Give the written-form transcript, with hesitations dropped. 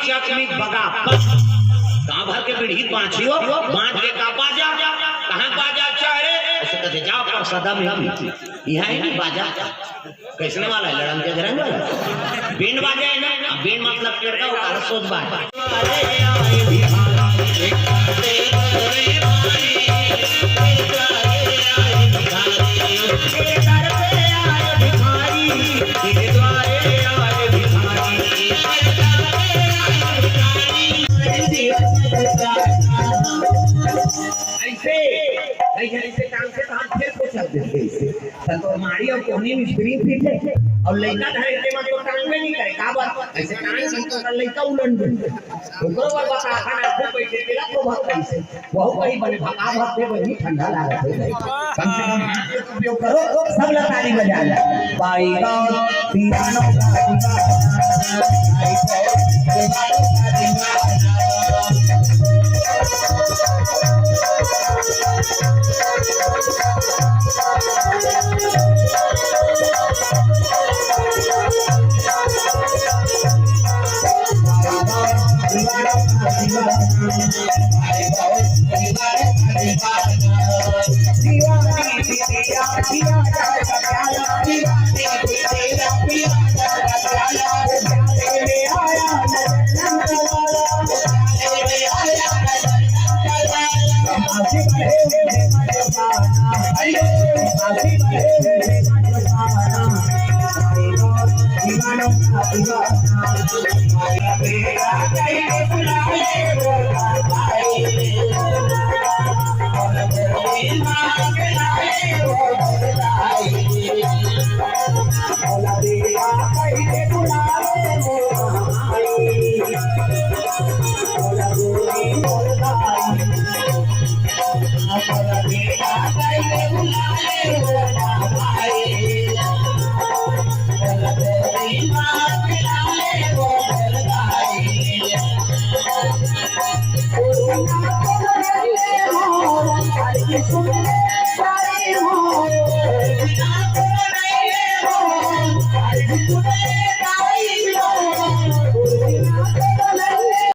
चक में बगा गांव भर के पीढ़ी पांचियो बांट के का बाजा कहां बाजा चाहे ऐसे कहते जाओ पर सदा में हम यहां ही बाजा कैसने वाला है लड़न के घरन वाला बीन बाजा है ना बीन मतलब पेड़ का उतार सोच बाजा ऐसे काम से तो हम फिर पूछ सकते थे तो हमारी और कोहनी में स्प्रिंग फिट है और लड़का धरे के मतलब टांग में नहीं करे का बात ऐसे टांग में तो लड़का उलन ओकरो बार बता खाना खूब पैसे तेरा को बहुत पैसे वो कहीं बने भगा भगते बनी ठंडा लागत है कम से कम हाथ से उपयोग करो सब लोग ताली बजा ले by God piano Thank you.